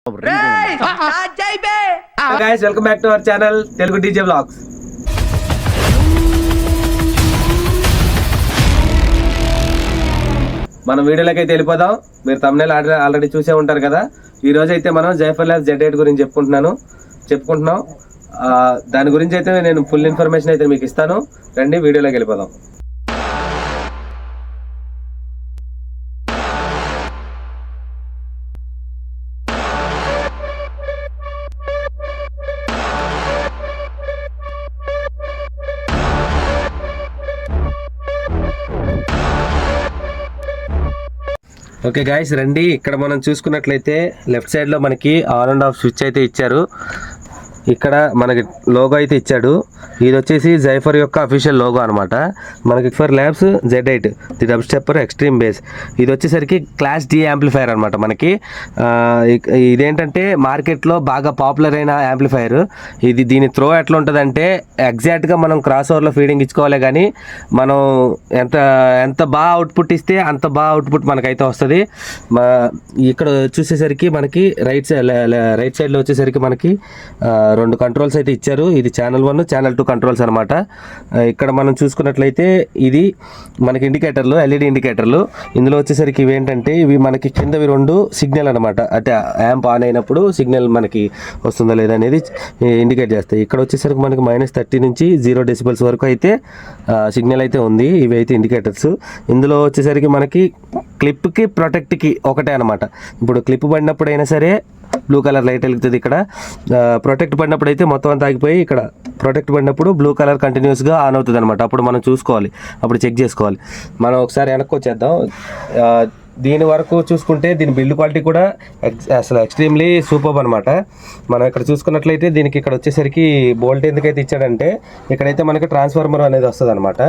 guys, welcome back to our channel Telugu DJ Vlogs. మనం వీడియోలోకి అయితే వెళ్ళిపోదాం. మీరు thumbnail ఆల్రెడీ చూసే ఉంటారు కదా. ఈ రోజు అయితే మనం జైఫర్ ల్యాబ్స్ Z8 గురించి చెప్పుకుంటున్నాం. దాని గురించి అయితే నేను ఫుల్ ఇన్ఫర్మేషన్ అయితే మీకు ఇస్తాను. రండి వీడియోలోకి వెళ్ళిపోదాం. ఓకే గాయస్, రండి. ఇక్కడ మనం చూసుకున్నట్లయితే లెఫ్ట్ సైడ్ లో మనకి ఆన్ అండ్ ఆఫ్ స్విచ్ అయితే ఇచ్చారు. ఇక్కడ మనకి లోగో అయితే ఇచ్చాడు. ఇది వచ్చేసి జైఫర్ యొక్క అఫీషియల్ లోగో అనమాట. మనకి for labs Z8 the dub stepper extreme base. ఇది వచ్చేసరికి క్లాస్ D యాంప్లిఫైర్ అనమాట. మనకి ఇదేంటంటే మార్కెట్లో బాగా పాపులర్ అయిన యాంప్లిఫైర్. దీని త్రో ఎట్లా ఉంటుందంటే ఎగ్జాక్ట్గా మనం క్రాస్ ఓవర్లో ఫీడింగ్ ఇచ్చుకోవాలి, కానీ మనం ఎంత బాగా అవుట్పుట్ ఇస్తే అంత బాగా అవుట్పుట్ మనకైతే వస్తుంది. ఇక్కడ చూసేసరికి మనకి రైట్ సైడ్లో వచ్చేసరికి మనకి 2 కంట్రోల్స్ అయితే ఇచ్చారు. ఇది ఛానల్ 1, ఛానల్ 2 కంట్రోల్స్ అనమాట. ఇక్కడ మనం చూసుకున్నట్లయితే ఇది మనకి ఇండికేటర్లు, LED ఇండికేటర్లు. ఇందులో వచ్చేసరికి ఇవి ఏంటంటే ఇవి మనకి కిందవి 2 సిగ్నల్ అనమాట. అంటే యాంప్ ఆన్ అయినప్పుడు సిగ్నల్ మనకి వస్తుందా లేదా అనేది ఇండికేట్ చేస్తాయి. ఇక్కడ వచ్చేసరికి మనకి -30 నుంచి 0 డెసిబల్స్ వరకు అయితే సిగ్నల్ అయితే ఉంది. ఇవి అయితే ఇండికేటర్స్. ఇందులో వచ్చేసరికి మనకి క్లిప్కి ప్రొటెక్ట్కి ఒకటే అనమాట. ఇప్పుడు క్లిప్ పడినప్పుడు అయినా సరే బ్లూ కలర్ లైట్ వెలుగుతుంది. ఇక్కడ ప్రొటెక్ట్ పడినప్పుడు అయితే మొత్తం అంతా ఆగిపోయి ఇక్కడ ప్రొటెక్ట్ పడినప్పుడు బ్లూ కలర్ కంటిన్యూస్గా ఆన్ అవుతుంది అనమాట. అప్పుడు మనం చూసుకోవాలి, అప్పుడు చెక్ చేసుకోవాలి. మనం ఒకసారి వెనక్కి వచ్చేద్దాం. దీని వరకు చూసుకుంటే దీని బిల్డ్ క్వాలిటీ కూడా అసలు ఎక్స్ట్రీమ్లీ సూపర్ అనమాట. మనం ఇక్కడ చూసుకున్నట్లయితే దీనికి ఇక్కడ వచ్చేసరికి బోల్ట్ ఎందుకైతే ఇచ్చాడంటే ఇక్కడైతే మనకి ట్రాన్స్ఫార్మర్ అనేది వస్తుంది అనమాట.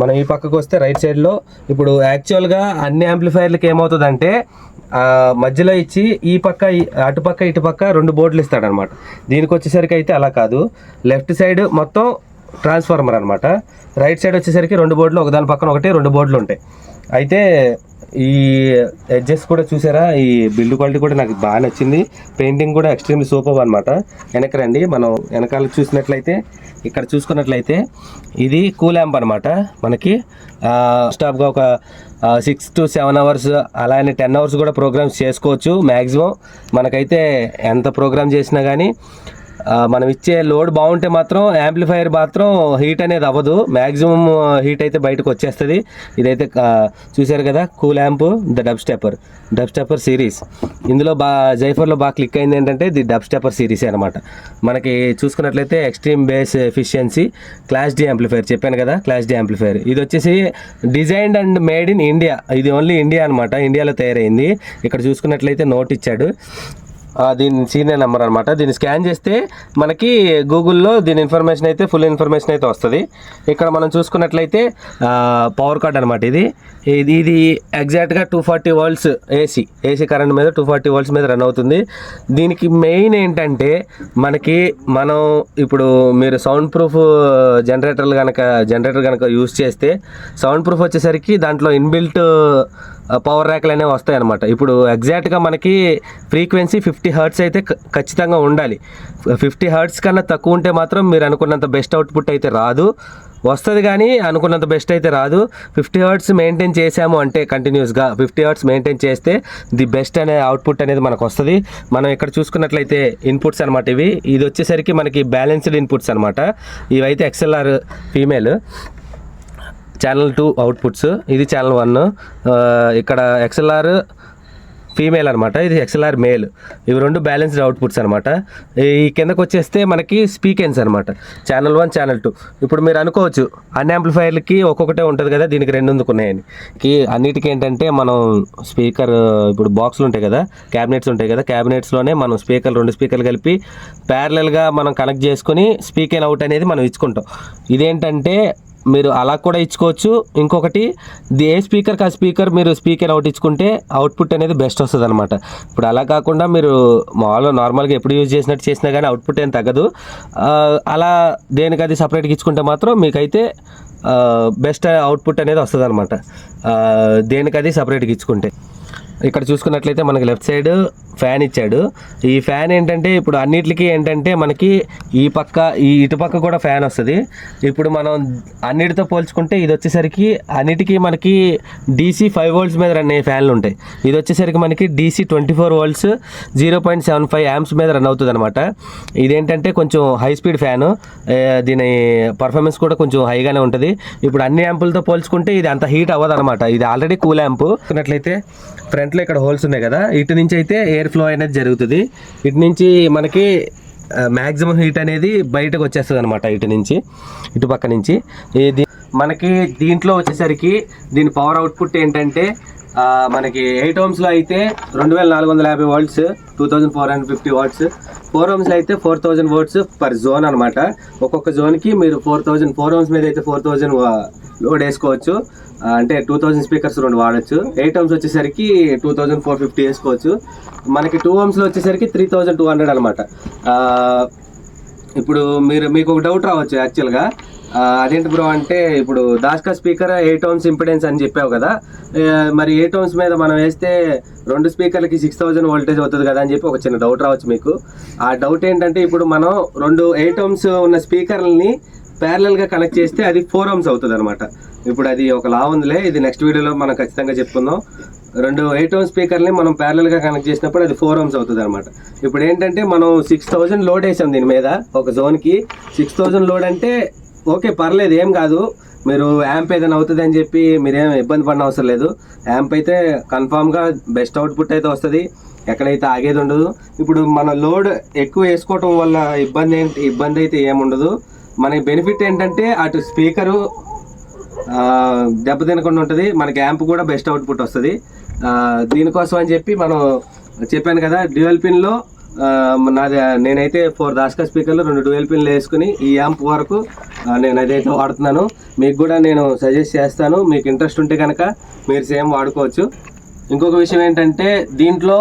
మనం ఈ పక్కకు వస్తే రైట్ సైడ్లో ఇప్పుడు యాక్చువల్గా అన్ని యాంప్లిఫైర్లకి ఏమవుతుందంటే మధ్యలో ఇచ్చి ఈ పక్క అటుపక్క ఇటుపక్క 2 బోర్డులు ఇస్తాడనమాట. దీనికి వచ్చేసరికి అయితే అలా కాదు. లెఫ్ట్ సైడ్ మొత్తం ట్రాన్స్ఫార్మర్ అనమాట. రైట్ సైడ్ వచ్చేసరికి 2 బోర్డులు, ఒకదాని పక్కన ఒకటి 2 బోర్డులు ఉంటాయి. అయితే ఈ ఎడ్జెస్ కూడా చూసారా, ఈ బిల్డ్ క్వాలిటీ కూడా నాకు బాగా నచ్చింది. పెయింటింగ్ కూడా ఎక్స్ట్రీమ్లీ సూపర్ అనమాట. వెనక రండి, మనం వెనకాల చూసినట్లయితే ఇక్కడ చూసుకున్నట్లయితే ఇది కూల్ ల్యాంప్ అనమాట. మనకి స్టాప్గా ఒక 6 to 7 అవర్స్ అలానే 10 అవర్స్ కూడా ప్రోగ్రామ్స్ చేసుకోవచ్చు మ్యాక్సిమం. మనకైతే ఎంత ప్రోగ్రామ్ చేసినా కానీ మనం ఇచ్చే లోడ్ బాగుంటే మాత్రం యాంప్లిఫైర్ మాత్రం హీట్ అనేది అవ్వదు. మ్యాక్సిమం హీట్ అయితే బయటకు వచ్చేస్తుంది. ఇదైతే చూసారు కదా, cool lamp the dub stepper series. ఇందులో జైఫర్లో బాగా క్లిక్ అయింది ఏంటంటే ది డబ్ స్టెప్పర్ సిరీస్ అనమాట. మనకి చూసుకున్నట్లయితే extreme base efficiency class D amplifier చెప్పాను కదా, క్లాస్ D యాంప్లిఫైర్. ఇది వచ్చేసి designed and made in India. ఇది ఓన్లీ ఇండియా అనమాట, ఇండియాలో తయారైంది. ఇక్కడ చూసుకున్నట్లయితే నోట్ ఇచ్చాడు, దీని సీరియల్ నెంబర్ అనమాట. దీన్ని స్కాన్ చేస్తే మనకి గూగుల్లో దీని ఇన్ఫర్మేషన్ అయితే ఫుల్ ఇన్ఫర్మేషన్ అయితే వస్తుంది. ఇక్కడ మనం చూసుకున్నట్లయితే పవర్ కార్డ్ అనమాట. ఇది ఎగ్జాక్ట్గా 240 volts ఏసీ కరెంట్ మీద 240 volts మీద రన్ అవుతుంది. దీనికి మెయిన్ ఏంటంటే మనం ఇప్పుడు మీరు సౌండ్ ప్రూఫ్ జనరేటర్ కనుక యూజ్ చేస్తే సౌండ్ ప్రూఫ్ వచ్చేసరికి దాంట్లో ఇన్బిల్ట్ పవర్ ర్యాక్లు అనేవి వస్తాయి అనమాట. ఇప్పుడు ఎగ్జాక్ట్గా మనకి ఫ్రీక్వెన్సీ 50 Hz అయితే ఖచ్చితంగా ఉండాలి. 50 Hz కన్నా తక్కువ ఉంటే మాత్రం మీరు అనుకున్నంత బెస్ట్ అవుట్పుట్ అయితే రాదు. వస్తుంది కానీ అనుకున్నంత బెస్ట్ అయితే రాదు. 50 Hz మెయింటైన్ చేసాము అంటే కంటిన్యూస్గా 50 Hz మెయింటైన్ చేస్తే ది బెస్ట్ అనే అవుట్పుట్ అనేది మనకు వస్తుంది. మనం ఇక్కడ చూసుకున్నట్లయితే ఇన్పుట్స్ అనమాట. ఇది వచ్చేసరికి మనకి బ్యాలెన్స్డ్ ఇన్పుట్స్ అనమాట. ఇవైతే XLR ఫీమేల్, ఛానల్ 2 అవుట్పుట్స్, ఇది ఛానల్ 1. ఇక్కడ XLR ఫీమేల్ అనమాట, ఇది XLR మేల్. ఇవి 2 బ్యాలెన్స్డ్ అవుట్పుట్స్ అనమాట. ఈ కిందకు వచ్చేస్తే మనకి స్పీకెన్స్ అనమాట, ఛానల్ 1, ఛానల్ 2. ఇప్పుడు మీరు అనుకోవచ్చు అన్ని యాంప్లిఫైర్లకి ఒక్కొక్కటే ఉంటుంది కదా, దీనికి 2 ఎందుకు ఉన్నాయని. అన్నిటికీ ఏంటంటే మనం స్పీకర్ ఇప్పుడు బాక్సులు ఉంటాయి కదా, క్యాబినెట్స్ ఉంటాయి కదా, క్యాబినెట్స్లోనే మనం 2 స్పీకర్లు కలిపి ప్యారలల్గా మనం కనెక్ట్ చేసుకుని స్పీక్ అండ్ అవుట్ అనేది మనం ఇచ్చుకుంటాం. ఇదేంటంటే మీరు అలా కూడా ఇచ్చుకోవచ్చు. ఇంకొకటి ఏ స్పీకర్ మీరు స్పీకర్ అవుట్ ఇచ్చుకుంటే అవుట్పుట్ అనేది బెస్ట్ వస్తుంది అనమాట. ఇప్పుడు అలా కాకుండా మీరు నార్మల్గా ఎప్పుడు యూజ్ చేసినా కానీ అవుట్పుట్ ఏం తగ్గదు. అలా దేనికి అది సపరేట్గా ఇచ్చుకుంటే మాత్రం మీకైతే బెస్ట్ అవుట్పుట్ అనేది వస్తుంది అనమాట, దేనికి అది సపరేట్గా ఇచ్చుకుంటే. ఇక్కడ చూసుకున్నట్లయితే మనకి లెఫ్ట్ సైడ్ ఫ్యాన్ ఇచ్చాడు. ఈ ఫ్యాన్ ఏంటంటే ఇప్పుడు అన్నిటికీ ఏంటంటే మనకి ఈ పక్క ఇటు పక్క కూడా ఫ్యాన్ వస్తుంది. ఇప్పుడు మనం అన్నిటితో పోల్చుకుంటే ఇది వచ్చేసరికి అన్నిటికీ మనకి DC 5 volts మీద రన్ అయ్యే ఫ్యాన్లు ఉంటాయి. ఇది వచ్చేసరికి మనకి DC 24 volts 0.75 amps మీద రన్ అవుతుంది అనమాట. ఇదేంటంటే కొంచెం హై స్పీడ్ ఫ్యాను, దీని పర్ఫార్మెన్స్ కూడా కొంచెం హైగానే ఉంటుంది. ఇప్పుడు అన్ని యాంపులతో పోల్చుకుంటే ఇది అంత హీట్ అవ్వదు అనమాట. ఇది ఆల్రెడీ కూల్ యాంపు. చూసినట్లయితే ఫ్రంట్లో ఇక్కడ హోల్స్ ఉన్నాయి కదా, ఇటు నుంచి అయితే ఎయిర్ ఫ్లో అనేది జరుగుతుంది. ఇటు నుంచి మనకి మ్యాక్సిమం హీట్ అనేది బయటకు వచ్చేస్తుంది అనమాట. ఇటు పక్క నుంచి ఇది మనకి దీంట్లో వచ్చేసరికి దీని పవర్ అవుట్పుట్ ఏంటంటే మనకి 8 ohmsలో అయితే 2450 volts 2450 watts, 4 ohmsలో అయితే 4000 volts పర్ జోన్ అనమాట. ఒక్కొక్క జోన్కి మీరు 4 ohms మీద అయితే 4000 లోడ్ వేసుకోవచ్చు. అంటే 2000 స్పీకర్స్ 2 వాడచ్చు. 8 ohms వచ్చేసరికి 2450 వేసుకోవచ్చు. మనకి 2 ohmsలో వచ్చేసరికి 3200 అనమాట. ఇప్పుడు మీకు ఒక డౌట్ రావచ్చు యాక్చువల్గా, అదేంటి బ్రో అంటే ఇప్పుడు దాస్కా స్పీకర్ 8 ohms ఇంపిడెన్స్ అని చెప్పావు కదా, మరి 8 ohms మీద మనం వేస్తే 2 స్పీకర్లకి 6000 వోల్టేజ్ అవుతుంది కదా అని చెప్పి ఒక చిన్న డౌట్ రావచ్చు మీకు. ఆ డౌట్ ఏంటంటే ఇప్పుడు మనం 2 8 ohms ఉన్న స్పీకర్లని ప్యారలల్గా కనెక్ట్ చేస్తే అది 4 ohms అవుతుంది అనమాట. ఇప్పుడు అది ఒక లా ఉందిలే, ఇది నెక్స్ట్ వీడియోలో మనం ఖచ్చితంగా చెప్పుకుందాం. 2 8 ohms స్పీకర్ని మనం ప్యారలల్గా కనెక్ట్ చేసినప్పుడు అది 4 ohms అవుతుంది అనమాట. ఇప్పుడు ఏంటంటే మనం 6000 లోడ్ వేసాం దీని మీద, ఒక జోన్కి 6000 లోడ్ అంటే ఓకే పర్లేదు, ఏం కాదు. మీరు యాంప్ ఏదైనా అవుతుంది అని చెప్పి మీరేం ఇబ్బంది పడిన అవసరం లేదు. యాంప్ అయితే కన్ఫామ్గా బెస్ట్ అవుట్పుట్ అయితే వస్తుంది, ఎక్కడైతే ఆగేది ఉండదు. ఇప్పుడు మన లోడ్ ఎక్కువ వేసుకోవటం వల్ల ఇబ్బంది అయితే ఏముండదు. మనకి బెనిఫిట్ ఏంటంటే అటు స్పీకరు దెబ్బతినకుండా ఉంటుంది, మనకి యాంప్ కూడా బెస్ట్ అవుట్పుట్ వస్తుంది. దీనికోసం అని చెప్పి మనం చెప్పాను కదా, డ్యూయల్ పిన్లో నేనైతే 4 దాస్కా స్పీకర్లు 2 డ్యూయల్ పిన్లు వేసుకుని ఈ యాంప్ వరకు నేను అదైతే వాడుతున్నాను. మీకు కూడా నేను సజెస్ట్ చేస్తాను, మీకు ఇంట్రెస్ట్ ఉంటే కనుక మీరు సేమ్ వాడుకోవచ్చు. ఇంకొక విషయం ఏంటంటే దీంట్లో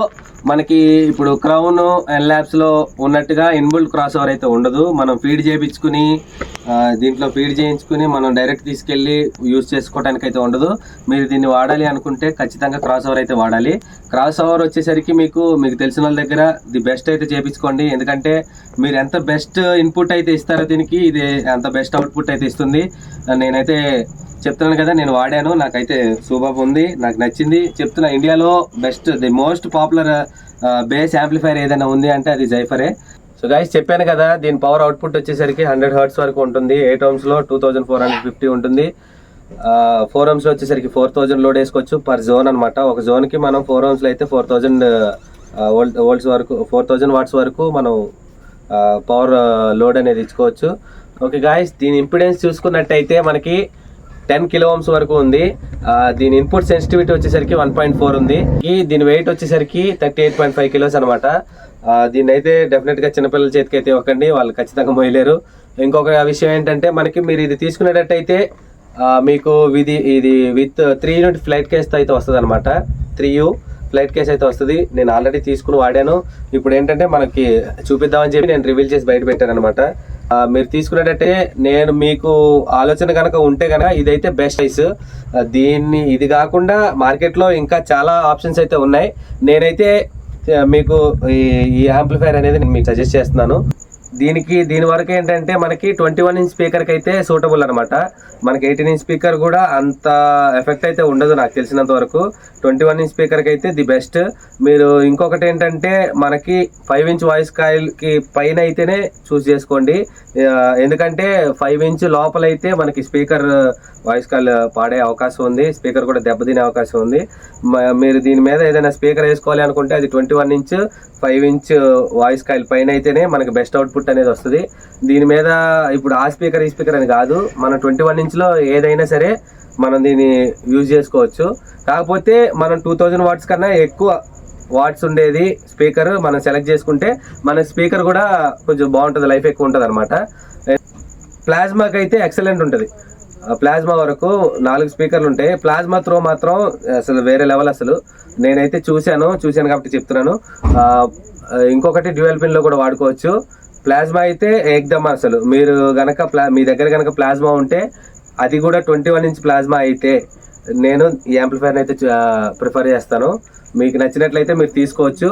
మనకి ఇప్పుడు క్రౌన్ ఎన్లాబ్స్లో ఉన్నట్టుగా ఇన్బుల్ట్ క్రాస్ ఓవర్ అయితే ఉండదు. మనం ఫీడ్ చేయించుకుని దీంట్లో ఫీడ్ చేయించుకుని మనం డైరెక్ట్ తీసుకెళ్ళి యూజ్ చేసుకోవడానికి అయితే ఉండదు. మీరు దీన్ని వాడాలి అనుకుంటే ఖచ్చితంగా క్రాస్ ఓవర్ అయితే వాడాలి. క్రాస్ ఓవర్ వచ్చేసరికి మీకు తెలిసిన వాళ్ళ దగ్గర ది బెస్ట్ అయితే చేయించుకోండి. ఎందుకంటే మీరు ఎంత బెస్ట్ ఇన్పుట్ అయితే ఇస్తారో దీనికి ఇది అంత బెస్ట్ అవుట్పుట్ అయితే ఇస్తుంది. నేనైతే చెప్తున్నాను కదా, నేను వాడాను, నాకైతే సూపర్ ఉంది, నాకు నచ్చింది. చెప్తున్నా, ఇండియాలో best the most popular base amplifier ఏదైనా ఉంది అంటే అది జైఫరే. సో గైస్ చెప్పాను కదా, దీని పవర్ అవుట్పుట్ వచ్చేసరికి 100 hertz వరకు ఉంటుంది. 8 ohmsలో 2450 ఉంటుంది. 4 ohmsలో వచ్చేసరికి 4000 లోడ్ వేసుకోవచ్చు పర్ జోన్ అనమాట. ఒక జోన్కి మనం 4 ohmsలో అయితే 4000 volts వరకు 4000 watts వరకు మనం పవర్ లోడ్ అనేది ఇచ్చుకోవచ్చు. ఓకే గాయస్, దీని ఇంపిడెన్స్ చూసుకున్నట్టయితే మనకి 10 kilo ohms వరకు ఉంది. దీని ఇన్పుట్ సెన్సిటివిటీ వచ్చేసరికి 1.4 ఉంది. దీని వెయిట్ వచ్చేసరికి 38.5 kilos అనమాట. దీన్ని అయితే డెఫినెట్గా చిన్నపిల్లల చేతికి అయితే ఇవ్వకండి, వాళ్ళు ఖచ్చితంగా మోయలేరు. ఇంకొక విషయం ఏంటంటే మీరు ఇది తీసుకునేటట్టయితే మీకు ఇది విత్ 3 unit ఫ్లైట్ కేస్తో అయితే వస్తుంది అనమాట. 3U ఫ్లైట్ కేస్ అయితే వస్తుంది. నేను ఆల్రెడీ తీసుకుని వాడాను. ఇప్పుడు ఏంటంటే మనకి చూపిద్దామని చెప్పి నేను రివీల్ చేసి బయట పెట్టాను అనమాట. మీరు తీసుకునేటట్టే నేను మీకు ఆలోచన కనుక ఉంటే కనుక ఇదైతే బెస్ట్ ప్రైస్. ఇది కాకుండా మార్కెట్లో ఇంకా చాలా ఆప్షన్స్ అయితే ఉన్నాయి. నేనైతే మీకు ఈ యాంప్లిఫైర్ అనేది నేను మీకు సజెస్ట్ చేస్తున్నాను. దీని వరకు ఏంటంటే మనకి 21 inch స్పీకర్కి అయితే సూటబుల్ అనమాట. మనకి 18 inch స్పీకర్ కూడా అంత ఎఫెక్ట్ అయితే ఉండదు నాకు తెలిసినంత వరకు. 21 inch స్పీకర్కి అయితే ది బెస్ట్. మీరు ఇంకొకటి ఏంటంటే మనకి 5 inch వాయిస్ కాయిల్కి పైన అయితేనే చూస్ చేసుకోండి. ఎందుకంటే 5 inch లోపలైతే మనకి స్పీకర్ వాయిస్ కాల్ పాడే అవకాశం ఉంది, స్పీకర్ కూడా దెబ్బతినే అవకాశం ఉంది. మీరు దీని మీద ఏదైనా స్పీకర్ వేసుకోవాలి అనుకుంటే అది 21 inch 5 inch వాయిస్ కాయిల్ పైన అయితేనే మనకి బెస్ట్ అవుట్పుట్ అనేది వస్తుంది. దీని మీద ఇప్పుడు ఆ స్పీకర్ ఈ స్పీకర్ అని కాదు, మనం 21 inchలో ఏదైనా సరే మనం దీన్ని యూజ్ చేసుకోవచ్చు. కాకపోతే మనం 2000 watts కన్నా ఎక్కువ వాట్స్ ఉండేది స్పీకర్ మనం సెలెక్ట్ చేసుకుంటే మన స్పీకర్ కూడా కొంచెం బాగుంటుంది, లైఫ్ ఎక్కువ ఉంటుంది అనమాట. ప్లాస్మాకి అయితే ఎక్సలెంట్ ఉంటుంది. ప్లాస్మా వరకు 4 స్పీకర్లు ఉంటాయి. ప్లాస్మా త్రో మాత్రం అసలు వేరే లెవెల్. అసలు నేనైతే చూశాను కాబట్టి చెప్తున్నాను. ఇంకొకటి డ్యూయల్ పిన్లో కూడా వాడుకోవచ్చు. ప్లాస్మా అయితే ఏకదమ్. అసలు మీరు గనక మీ దగ్గర కనుక ప్లాస్మా ఉంటే, అది కూడా 21 inch ప్లాస్మా అయితే నేను ఈ యాంప్లిఫైర్ని అయితే ప్రిఫర్ చేస్తాను. మీకు నచ్చినట్లయితే మీరు తీసుకోవచ్చు.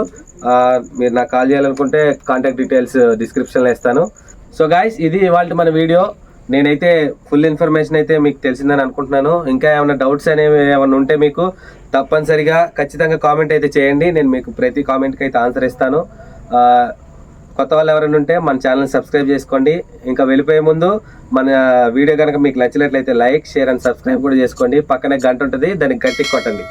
మీరు నాకు కాల్ చేయాలనుకుంటే కాంటాక్ట్ డీటెయిల్స్ డిస్క్రిప్షన్లో ఇస్తాను. సో గాయ్స్, ఇది ఇవాళ మన వీడియో. నేనైతే ఫుల్ ఇన్ఫర్మేషన్ అయితే మీకు తెలిసిందని అనుకుంటున్నాను. ఇంకా ఏమైనా డౌట్స్ అనేవి ఏమైనా ఉంటే మీకు తప్పనిసరిగా ఖచ్చితంగా కామెంట్ అయితే చేయండి. నేను మీకు ప్రతి కామెంట్కి అయితే ఆన్సర్ ఇస్తాను. కొత్త వాళ్ళు ఎవరైనా ఉంటే మన ఛానల్ని సబ్స్క్రైబ్ చేసుకోండి. ఇంకా వెళ్ళిపోయే ముందు మన వీడియో కనుక మీకు నచ్చినట్లయితే లైక్, షేర్ అండ్ సబ్స్క్రైబ్ కూడా చేసుకోండి. పక్కనే గంట ఉంటుంది, దానికి గట్టికి కొట్టండి.